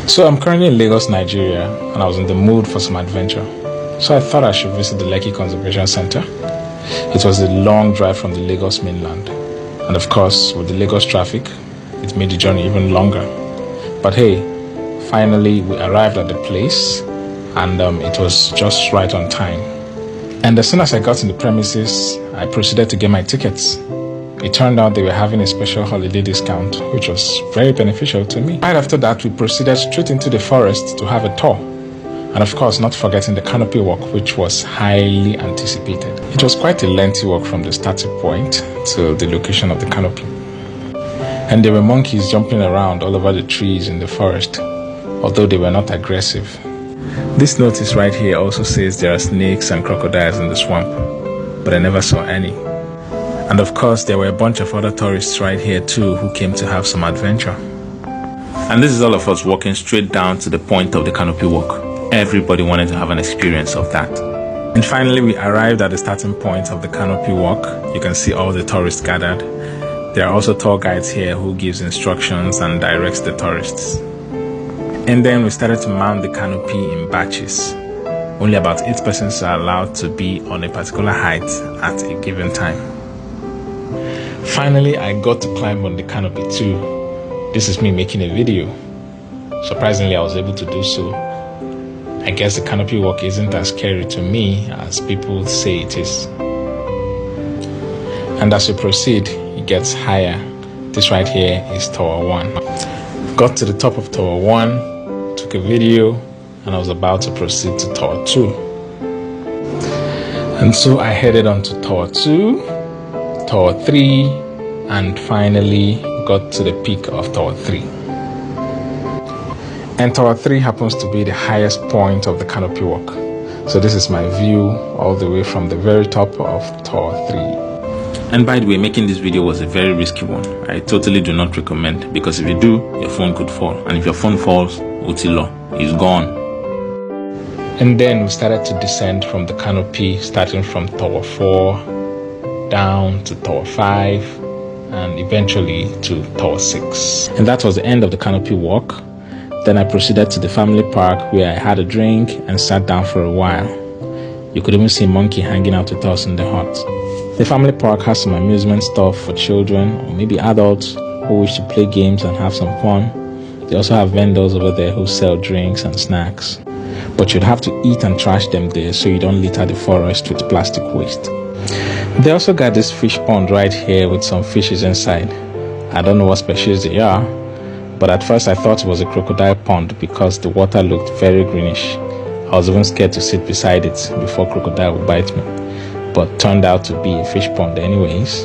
So I'm currently in Lagos, Nigeria, and I was in the mood for some adventure. So I thought I should visit the Lekki Conservation Center. It was a long drive from the Lagos mainland. And of course, with the Lagos traffic, it made the journey even longer. But hey, finally we arrived at the place, and it was just right on time. And as soon as I got in the premises, I proceeded to get my tickets. It turned out they were having a special holiday discount, which was very beneficial to me. Right after that, we proceeded straight into the forest to have a tour. And of course, not forgetting the canopy walk, which was highly anticipated. It was quite a lengthy walk from the starting point to the location of the canopy. And there were monkeys jumping around all over the trees in the forest, although they were not aggressive. This notice right here also says there are snakes and crocodiles in the swamp, but I never saw any. And of course, there were a bunch of other tourists right here too who came to have some adventure. And this is all of us walking straight down to the point of the canopy walk. Everybody wanted to have an experience of that. And finally, we arrived at the starting point of the canopy walk. You can see all the tourists gathered. There are also tour guides here who gives instructions and directs the tourists. And then we started to mount the canopy in batches. Only about 8 persons are allowed to be on a particular height at a given time. Finally, I got to climb on the canopy too. This is me making a video. Surprisingly, I was able to do so. I guess the canopy walk isn't as scary to me as people say it is. And as we proceed, it gets higher. This right here is Tower 1. Got to the top of Tower 1, took a video, and I was about to proceed to Tower 2. And so I headed on to Tower 2, Tower 3, and finally got to the peak of Tower 3. And Tower 3 happens to be the highest point of the canopy walk. So this is my view all the way from the very top of Tower 3. And by the way, making this video was a very risky one. I totally do not recommend, because if you do, your phone could fall. And if your phone falls, Utilo is gone. And then we started to descend from the canopy, starting from Tower 4, down to Tower 5, and eventually to Tower 6. And that was the end of the canopy walk. Then I proceeded to the family park, where I had a drink and sat down for a while. You could even see a monkey hanging out with us in the hut. The family park has some amusement stuff for children or maybe adults who wish to play games and have some fun. They also have vendors over there who sell drinks and snacks. But you'd have to eat and trash them there so you don't litter the forest with plastic waste. They also got this fish pond right here with some fishes inside. I don't know what species they are, but at first I thought it was a crocodile pond because the water looked very greenish. I was even scared to sit beside it before crocodile would bite me, but turned out to be a fish pond anyways.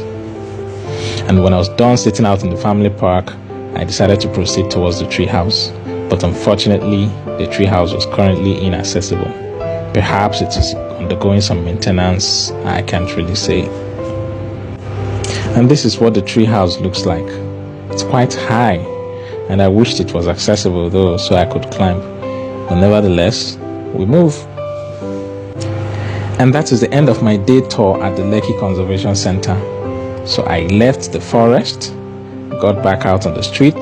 And when I was done sitting out in the family park, I decided to proceed towards the tree house. But unfortunately, the tree house was currently inaccessible. Perhaps it is undergoing some maintenance, I can't really say. And this is what the tree house looks like. It's quite high, and I wished it was accessible though, so I could climb. But nevertheless, we move. And that is the end of my day tour at the Lekki Conservation Center. So I left the forest, got back out on the street,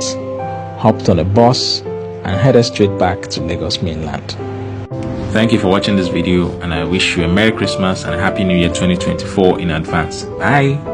hopped on a bus, and headed straight back to Lagos mainland. Thank you for watching this video, and I wish you a Merry Christmas and a Happy New Year 2024 in advance. Bye!